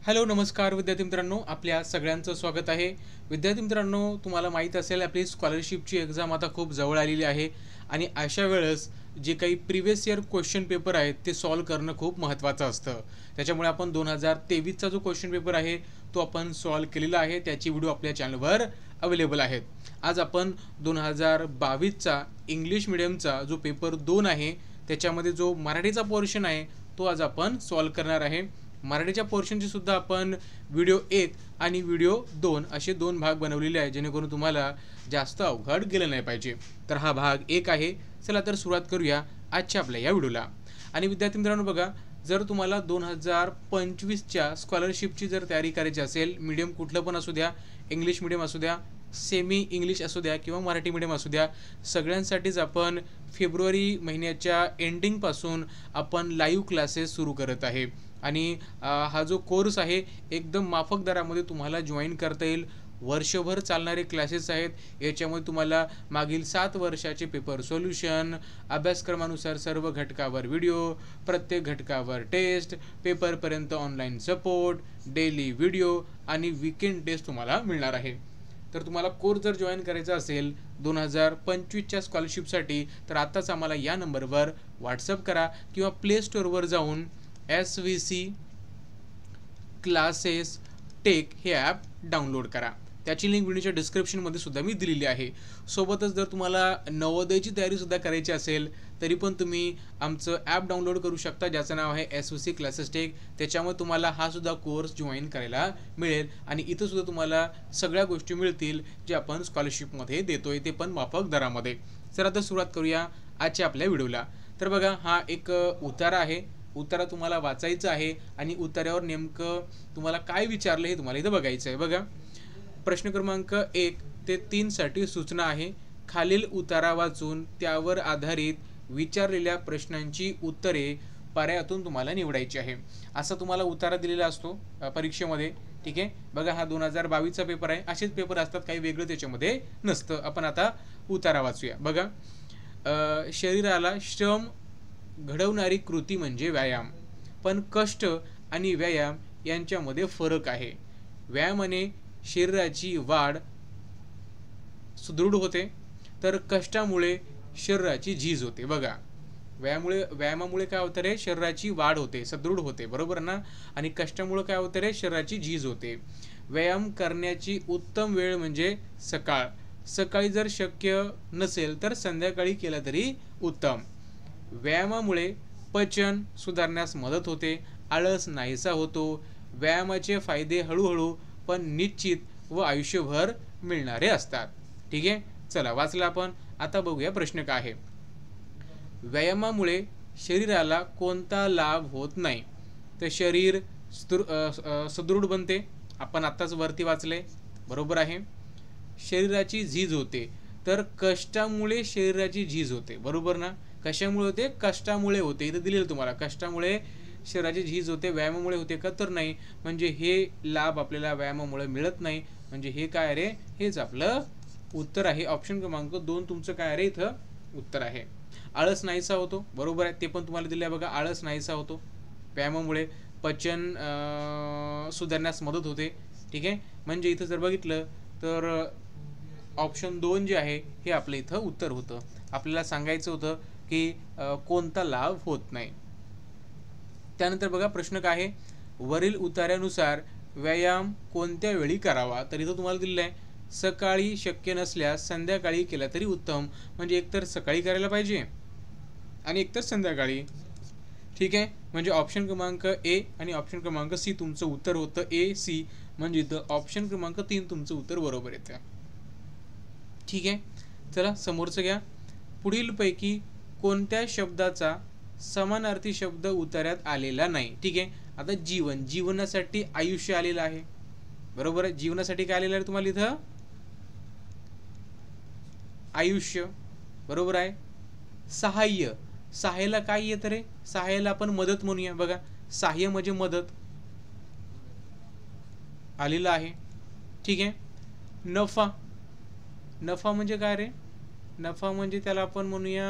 Hello नमस्कार विद्यार्थी मित्रांनो, आपल्या सगळ्यांचं स्वागत आहे. विद्यार्थी मित्रांनो, तुम्हाला माहीत असेल आपली स्कॉलरशिपची एक्झाम आता खूप जवळ आलेली आहे आणि अशा वेळेस जे काही प्रिव्हियस इयर क्वेश्चन पेपर आहेत ते सॉल्व करणं खूप महत्त्वाचं असतं. त्याच्यामुळे आपण 2023चा जो क्वेश्चन पेपर आहे तो आपण सॉल्व केलेला आहे. त्याची व्हिडिओ आपल्या चॅनलवर अवेलेबल आहेत. आज आपण 2022चा इंग्लिश मिडियमचा जो पेपर 2 आहे त्याच्यामध्ये जो मराठीचा पोर्शन आहे तो आज आपण सॉल्व करणार आहे. मराठीच्या पोर्शनची सुद्धा आपण व्हिडिओ 1 आणि व्हिडिओ 2 असे 2 भाग बनवलेले आहेत, जेणेकरून तुम्हाला जास्त अवघड गेलं नाही पाहिजे. तर हा भाग 1 आहे. चला तर सुरुवात करूया आजच्या आपल्या या व्हिडिओला. आणि विद्यार्थी मित्रांनो बघा, जर तुम्हाला 2025च्या स्कॉलरशिपची जर तयारी करायची असेल, मीडियम कुठलं पण असू द्या, इंग्लिश मीडियम असू द्या, सेमी इंग्लिश असू द्या किंवा मराठी मीडियम असू द्या, सगळ्यांसाठीच आपण फेब्रुवारी महिन्याच्या एंडिंगपासून आपण लाईव्ह क्लासेस सुरू करत आहे. आणि हा जो कोर्स आहे एकदम माफक दरामध्ये तुम्हाला जॉईन करता येईल. वर्षभर चालणारे क्लासेस आहेत. याच्यामध्ये तुम्हाला मागील 7 वर्षाचे पेपर सोल्युशन, अभ्यासक्रमानुसार सर्व घटकावर व्हिडिओ, प्रत्येक घटकावर टेस्ट, पेपरपर्यंत ऑनलाईन सपोर्ट, डेली व्हिडिओ आणि वीकेंड टेस्ट तुम्हाला मिळणार आहे. तर तुम्हाला कोर्स जर जॉईन करायचा असेल 2025च्या स्कॉलरशिपसाठी, तर आत्ताच आम्हाला या नंबरवर व्हॉट्सअप करा किंवा प्ले स्टोअरवर जाऊन SVC क्लासेस टेक हे ॲप डाउनलोड करा. त्याची लिंक व्हिडिओच्या डिस्क्रिप्शनमध्ये सुद्धा मी दिलेली आहे. सोबतच जर तुम्हाला नवोदयची तयारीसुद्धा करायची असेल तरी पण तुम्ही आमचं ॲप डाउनलोड करू शकता, ज्याचं नाव आहे SVC क्लासेस टेक. त्याच्यामुळे तुम्हाला हा सुद्धा कोर्स जॉईन करायला मिळेल आणि इथं सुद्धा तुम्हाला सगळ्या गोष्टी मिळतील जे आपण स्कॉलरशिपमध्ये देतोय, ते पण माफक दरामध्ये. चला तर सुरुवात करूया आजच्या आपल्या व्हिडिओला. तर बघा, हा एक उतारा आहे. उतारा तुम्हाला वाचायचं आहे आणि उतार्यावर नेमकं तुम्हाला काय विचारलं हे तुम्हाला इथं बघायचं आहे. बघा, प्रश्न क्रमांक 1 ते 3 साठी सूचना आहे. खालील उतारा वाचून त्यावर आधारित विचारलेल्या प्रश्नांची उत्तरे पर्यायातून तुम्हाला निवडायची आहे. असा तुम्हाला उतारा दिलेला असतो परीक्षेमध्ये. ठीक आहे. बघा, हा 2022चा पेपर आहे. असेच पेपर असतात, काही वेगळं त्याच्यामध्ये नसतं. आपण आता उतारा वाचूया. बघा, शरीराला श्रम घडवणारी कृती म्हणजे व्यायाम, पण कष्ट आणि व्यायाम यांच्यामध्ये फरक आहे. व्यायामाने शरीराची वाढ सुदृढ होते, तर कष्टामुळे शरीराची झीज होते. बघा, व्यायामामुळे काय होतं रे, शरीराची वाढ होते, सुदृढ होते, बरोबर ना. आणि कष्टामुळे काय होतं रे, शरीराची झीज होते. व्यायाम करण्याची उत्तम वेळ म्हणजे सकाळ. सकाळी जर शक्य नसेल तर संध्याकाळी केला तरी उत्तम. व्यायामामुळे पचन सुधारण्यास मदत होते, आळस नाहीसा होतो. व्यायामाचे फायदे हळूहळू पण निश्चित व आयुष्यभर मिळणारे असतात. ठीक आहे. चला, वाचलं आपण. आता बघूया प्रश्न काय आहे. व्यायामामुळे शरीराला कोणता लाभ होत नाही? तर शरीर सुदृढ बनते, आपण आत्ताच वरती वाचले, बरोबर आहे. शरीराची झीज होते, तर कष्टामुळे शरीराची झीज होते, बरोबर ना. कशामुळे होते? कष्टामुळे होते. इथं दिलेलं तुम्हाला, कष्टामुळे शरीराची झीज होते. व्यायामामुळे होते का? तर नाही. म्हणजे हे लाभ आपल्याला व्यायामामुळे मिळत नाही. म्हणजे हे काय रे, हेच आपलं उत्तर आहे. ऑप्शन क्रमांक 2 तुमचं काय रे इथं उत्तर आहे. आळस नाहीसा होतो, बरोबर आहे. ते पण तुम्हाला दिलं आहे बघा, आळस नाहीसा होतो. व्यायामामुळे पचन सुधारण्यास मदत होते. ठीक आहे. म्हणजे इथं जर बघितलं तर ऑप्शन 2 जे आहे हे आपलं इथं उत्तर होतं. आपल्याला सांगायचं होतं की कोणता लाभ होत नाही. त्यानंतर बघा, प्रश्न काय आहे. वरील उतार्यानुसार व्यायाम कोणत्या वेळी करावा? तर इथं तुम्हाला दिलेलं आहे, सकाळी शक्य नसल्यास संध्याकाळी केला तरी उत्तम. म्हणजे एकतर सकाळी करायला पाहिजे आणि एकतर संध्याकाळी. ठीक आहे. म्हणजे ऑप्शन क्रमांक ए आणि ऑप्शन क्रमांक सी तुमचं उत्तर होतं. AC. म्हणजे इथं ऑप्शन क्रमांक 3 तुमचं उत्तर बरोबर येतं. ठीक आहे. चला, समोरचं घ्या. पुढीलपैकी कोणत्या शब्दाचा समानार्थी शब्द उतार्यात आलेला नाही? ठीक आहे. आता जीवन, जीवनासाठी आयुष्य आलेलं आहे, बरोबर आहे. जीवनासाठी काय आलेलं आहे तुम्हाला इथं? आयुष्य, बरोबर आहे. सहाय्य, सहाय्याला काय येतं रे? सहाय्याला आपण मदत म्हणूया. बघा, सहाय्य म्हणजे मदत आलेलं आहे. ठीक आहे. नफा, नफा म्हणजे काय रे? नफा म्हणजे त्याला आपण म्हणूया,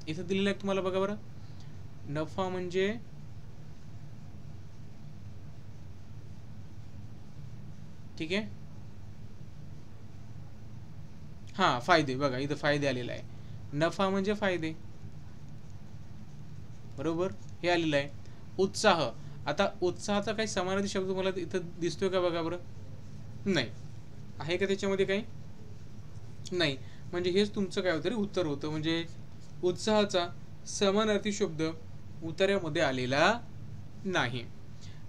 इथं दिलेलं आहे तुम्हाला बघा बरं. नफा म्हणजे ठीक आहे. हां, फायदे बघा इथं फायदे आलेला आहे. नफा म्हणजे फायदे, बरोबर, हे आलेलं आहे. उत्साह, आता उत्साहाचा काही समानार्थी शब्द मला इथं दिसतोय का बघा बरं. नाही आहे का त्याच्यामध्ये काही, नाही. म्हणजे हेच तुमचं काय होतं रे उत्तर होतं. म्हणजे उत्साहाचा समानार्थी शब्द उत्तरामध्ये आलेला नाही.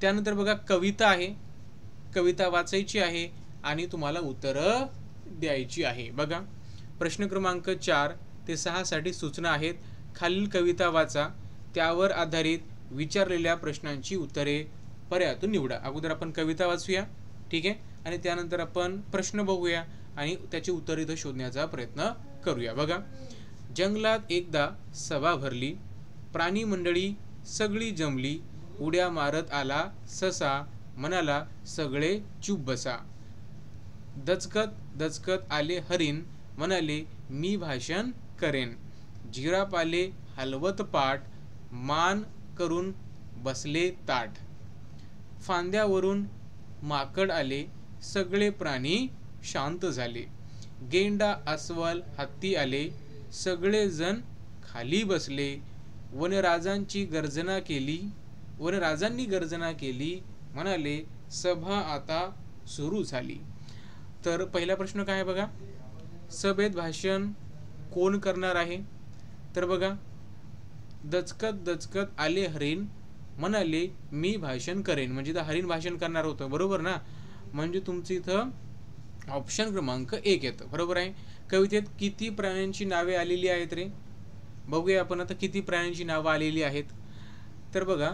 त्यानंतर बघा कविता आहे, कविता वाचायची आहे आणि तुम्हाला उत्तरं द्यायची आहे. बघा प्रश्न क्रमांक 4 ते 6 साठी सूचना आहेत. खालील कविता वाचा, त्यावर आधारित विचारलेल्या प्रश्नांची उत्तरे पर्यायातून निवडा. अगोदर आपण कविता वाचूया, ठीक आहे, आणि त्यानंतर आपण प्रश्न बघूया आणि त्याची उत्तर इथं शोधण्याचा प्रयत्न करूया. बघा, जंगलात एकदा सभा भरली, प्राणी मंडळी सगळी जमली, उड्या मारत आला ससा, म्हणाला सगळे चूप बसा. दचकत दचकत आले हरीण, म्हणाले मी भाषण करेन. जिराफ आले हलवत पाठ, मान करून बसले ताठ. फांद्यावरून माकड आले, सगळे प्राणी शांत झाले. गेंडा अस्वल हत्ती आले, सगळे जण खाली बसले. वनराजांची गर्जना केली, वनराजांनी गर्जना केली, म्हणाले सभा आता सुरू झाली. तर पहिला प्रश्न काय आहे बघा, सभेत भाषण कोण करणार आहे. तर बघा, दचकत दचकत आले हरीण, म्हणाले मी भाषण करेन. म्हणजे इथं हरीण भाषण करणार होतं, बरोबर ना. म्हणजे तुमचं इथं ऑप्शन क्रमांक 1 येतं, बरोबर आहे. कवितेत किती प्राण्यांची नावे आलेली आहेत रे, बघूया आपण आता किती प्राण्यांची नावं आलेली आहेत. तर बघा,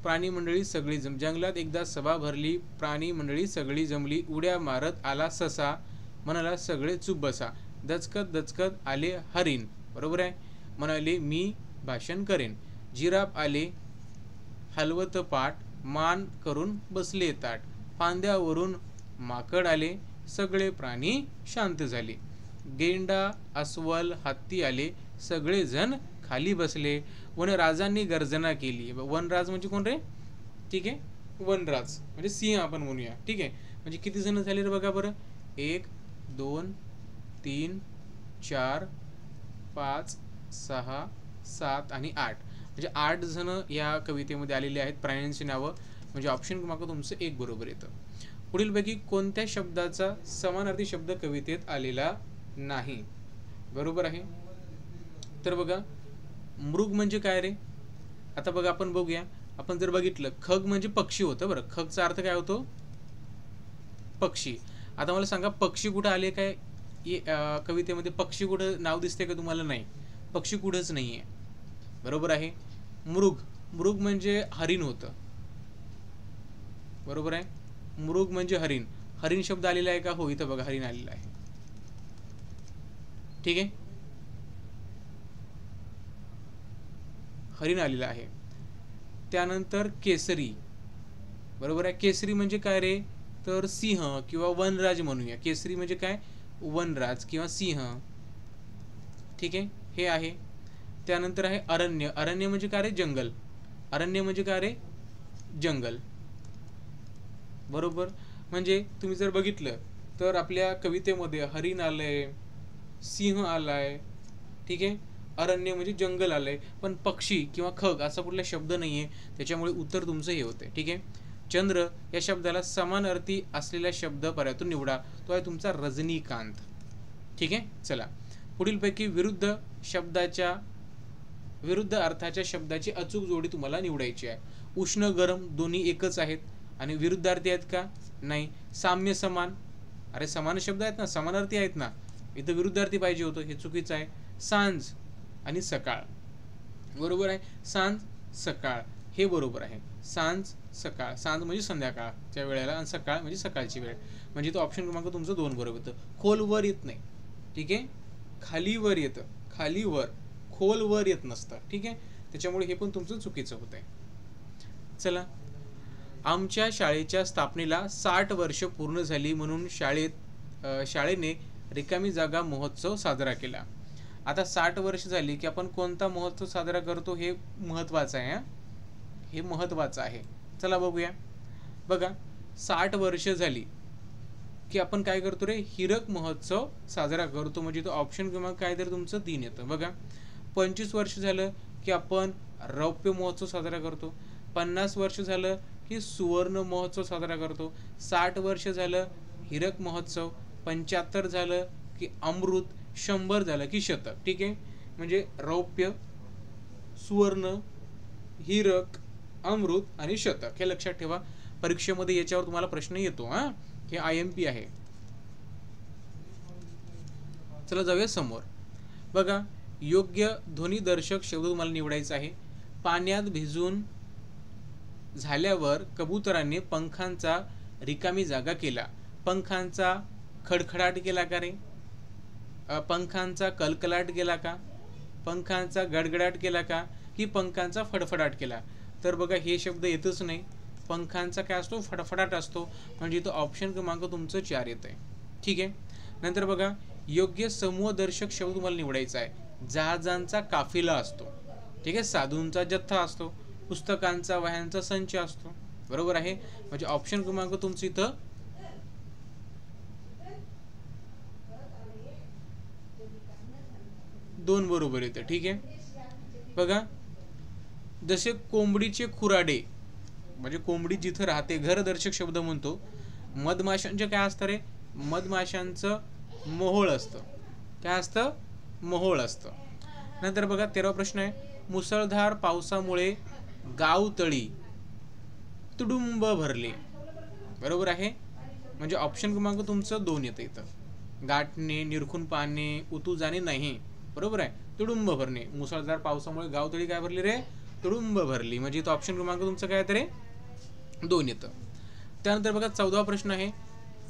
प्राणी मंडळी सगळी जंगलात एकदा सभा भरली, प्राणी मंडळी सगळी जमली, उड्या मारत आला ससा, म्हणाला सगळे चूप बसा. दचकत दचकत आले हरीण, बरोबर आहे, म्हणाले मी भाषण करेन. जिराफ आले हलवत पाठ, मान करून बसले ताट. फांद्यावरून माकड आले, सगळे प्राणी शांत झाले. गेंडा अस्वल हत्ती आले, सगळे जण खाली बसले. वनराजांनी गर्जना केली. वनराज म्हणजे कोण रे, ठीक आहे, वनराज म्हणजे सिंह आपण म्हणूया, ठीक आहे. म्हणजे किती जण झाले रे बघा बरं, 1 2 3 4 5 6 7 आणि 8, म्हणजे 8 जण या कवितेमध्ये आलेले आहेत प्राण्यांची नावं. म्हणजे ऑप्शन क्रमांक तुमचं 1 बरोबर येतं. पुढीलपैकी कोणत्या शब्दाचा समानार्थी शब्द कवितेत आलेला नाही, बरोबर आहे. तर बघा, मृग म्हणजे काय रे. आता बघा आपण बघूया, आपण जर बघितलं खग म्हणजे पक्षी होतं, बरं, खगचा अर्थ काय होतो, पक्षी. आता मला सांगा पक्षी कुठं आले काय कवितेमध्ये, पक्षी कुठं नाव दिसते का तुम्हाला, नाही, पक्षी कुठंच नाहीये, बरोबर आहे. मृग, मृग म्हणजे हरिण होतं, बरोबर आहे. मृग म्हणजे हरिण, हरिण शब्द आलेला आहे का, हो इथं बघा हरिण आलेला आहे, ठीक आहे, हरिण आलेला आहे. त्यानंतर केसरी, बरोबर आहे. केसरी म्हणजे काय रे, तर सिंह किंवा वनराज म्हणूया. केसरी म्हणजे काय, वनराज किंवा सिंह, ठीक आहे, हे आहे. त्यानंतर आहे अरण्य, अरण्य म्हणजे काय रे, जंगल, अरण्य म्हणजे काय रे, जंगल, बरोबर. म्हणजे तुम्ही जर बघितलं तर आपल्या कवितेमध्ये हरिण आलंय, सिंह आलाय, ठीक आहे, अरण्य म्हणजे जंगल आलंय, पण पक्षी किंवा खग असा कुठला शब्द नाहीये, त्याच्यामुळे उत्तर तुमचं हे होते, ठीक आहे. चंद्र या शब्दाला समान अर्थी असलेला शब्द पर्यायातून निवडा, तो आहे तुमचा रजनीकांत, ठीक आहे. चला, पुढीलपैकी विरुद्ध अर्थाच्या शब्दाची अचूक जोडी तुम्हाला निवडायची आहे. उष्ण गरम दोन्ही एकच आहेत आणि विरुद्धार्थी आहेत का, नाही. साम्य समान, अरे समान शब्द आहेत ना, समानार्थी आहेत ना, इथं विरुद्धार्थी पाहिजे होतं, हे चुकीचं आहे. सांज आणि सकाळ, बरोबर आहे, सांज सकाळ हे बरोबर आहे. सांज सकाळ, सांज म्हणजे संध्याकाळच्या वेळेला आणि सकाळ म्हणजे सकाळची वेळ, म्हणजे तो ऑप्शन क्रमांक तुमचं 2 बरोबर येतं. खोल वर येत नाही, ठीक आहे, खाली वर येतं, खाली वर, खोल वर येत नसतं, ठीक आहे, त्याच्यामुळे हे पण तुमचं चुकीचं होत आहे. चला, आमच्या शाळेच्या स्थापनेला 60 वर्ष पूर्ण झाली म्हणून शाळेने रिकामी जागा महोत्सव साजरा केला. आता 60 वर्ष झाली की आपण कोणता महोत्सव साजरा करतो हे महत्त्वाचं आहे, हे महत्त्वाचं आहे. चला बघूया. बघा, 60 वर्ष झाली की आपण काय करतो रे, हीरक महोत्सव साजरा करतो. म्हणजे तो ऑप्शन क्रमांक काय तर तुमचं 3 येतं बघा. 25 वर्ष झालं की आपण रौप्य महोत्सव साजरा करतो. 50 वर्ष झालं की सुवर्ण महोत्सव साजरा करतो. 60 वर्ष झालं हीरक महोत्सव. 75 झालं की अमृत. 100 झालं की शतक. ठीक आहे, म्हणजे रौप्य, सुवर्ण, हीरक, अमृत आणि शतक हे लक्षात ठेवा. परीक्षेमध्ये याच्यावर तुम्हाला प्रश्न येतो. हे IMP आहे. चला जाऊया समोर. बघा, योग्य ध्वनिदर्शक शब्द तुम्हाला निवडायचा आहे. पाण्यात भिजून झाल्यावर कबुतराने पंखांचा रिकामी जागा केला. पंखांचा खडखडाट केला का रे? पंखांचा कलकलाट केला का? पंखांचा गडगडाट केला का? की पंखांचा फडफडाट केला? तर बघा, हे शब्द येतच नाही. पंखांचा काय असतो? फडफडाट असतो. म्हणजे तो ऑप्शन क्रमांक तुमचं 4 येत आहे. ठीक आहे. नंतर बघा, योग्य समूहदर्शक शब्द तुम्हाला निवडायचा आहे. जहाजांचा काफिला असतो. ठीक आहे, साधूंचा जथ्था असतो, पुस्तकांचा वह्यांचा संच असतो. बरोबर आहे. म्हणजे ऑप्शन क्रमांक तुमचं इथं 2 बरोबर येतं. ठीक आहे. बघा, जसे कोंबडीचे खुराडे, म्हणजे कोंबडी जिथं राहते, घरदर्शक शब्द म्हणतो. मधमाशांचे काय असतं रे? मधमाशांचं मोहोळ असतं. काय असतं? मोहोळ असतं. नंतर बघा, 13वा प्रश्न आहे. मुसळधार पावसामुळे गावतळी तुडुंब भरले. बरोबर आहे. म्हणजे ऑप्शन क्रमांक तुमचं 2 येतं इथं. गाठणे, निरखून पाहणे, उतू जाणे नाही. बरोबर आहे. तुडुंब भरणे. मुसळधार पावसामुळे गावतळी काय भरली रे? तुडुंब भरली. म्हणजे इथं ऑप्शन क्रमांक तुमचं काय येतं रे? 2 येतं. त्यानंतर बघा, 14वा प्रश्न आहे.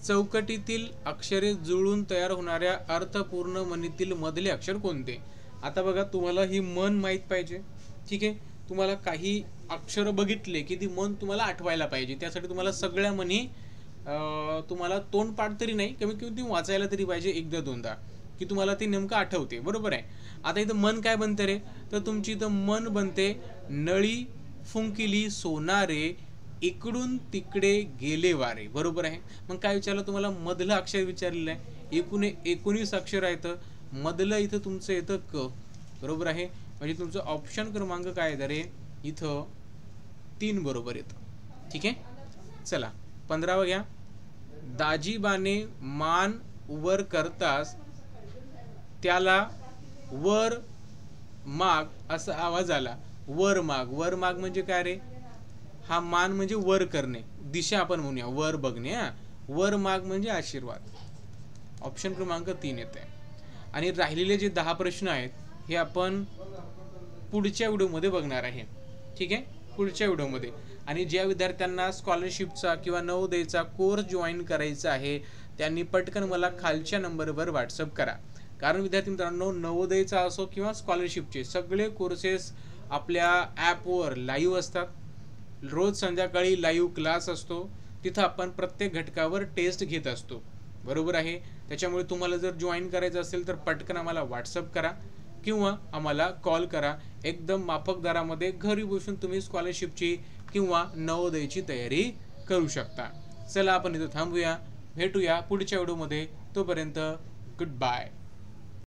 चौकटीतील अक्षरे जुळून तयार होणाऱ्या अर्थपूर्ण मनीतील मधले अक्षर कोणते? आता बघा, तुम्हाला ही मन माहीत पाहिजे. ठीक आहे. तुम्हाला काही अक्षर बघितले की ती मन तुम्हाला आठवायला पाहिजे. त्यासाठी तुम्हाला सगळ्या मनी तुम्हाला तोंडपाठ तरी नाही, कमीत कमी ती वाचायला तरी पाहिजे एकदा दोनदा, की तुम्हाला ती नेमकं आठवते. बरोबर आहे. आता इथं मन काय बनते रे? तर तुमची इथं मन बनते, नळी फुंकिली सोनारे, इकडून तिकडे गेले वारे. बरोबर आहे. मग काय विचारलं तुम्हाला? मधलं अक्षर विचारलेलं आहे. 19 अक्षर आहेत. मधलं इथं तुमचं येतं क. बरोबर आहे. म्हणजे तुमचं ऑप्शन क्रमांक काय येतं रे? इथं 3 बरोबर येतं. ठीक आहे. चला 15वा घ्या. दाजीबाने मान वर करताच त्याला वर माग असा आवाज आला. वर माग. वर माग म्हणजे काय रे? हा मान म्हणजे वर करणे, दिशा आपण म्हणूया, वर बघणे. वर माग म्हणजे आशीर्वाद. ऑप्शन क्रमांक 3 येते. आणि राहिलेले जे 10 प्रश्न आहेत हे आपण पुढच्या व्हिडिओमध्ये बघणार आहे. ठीक आहे, पुढच्या व्हिडिओमध्ये. आणि ज्या विद्यार्थ्यांना स्कॉलरशिपचा किंवा नवोदयचा कोर्स जॉईन करायचा आहे त्यांनी पटकन मला खालच्या नंबरवर व्हॉट्सअप करा. कारण विद्यार्थी मित्रांनो, नवोदयचा असो किंवा स्कॉलरशिपचे सगळे कोर्सेस आपल्या ॲपवर लाईव्ह असतात. रोज संध्याकाळी लाईव्ह क्लास असतो. तिथं आपण प्रत्येक घटकावर टेस्ट घेत असतो. बरोबर आहे. त्याच्यामुळे तुम्हाला जर जॉईन करायचं असेल तर पटकन आम्हाला व्हॉट्सअप करा किंवा आम्हाला कॉल करा. एकदम माफक दरामध्ये घरी बसून तुम्ही स्कॉलरशिपची किंवा नवोदयची तयारी करू शकता. चला आपण इथं थांबूया. भेटूया पुढच्या व्हिडिओमध्ये. तोपर्यंत गुड बाय.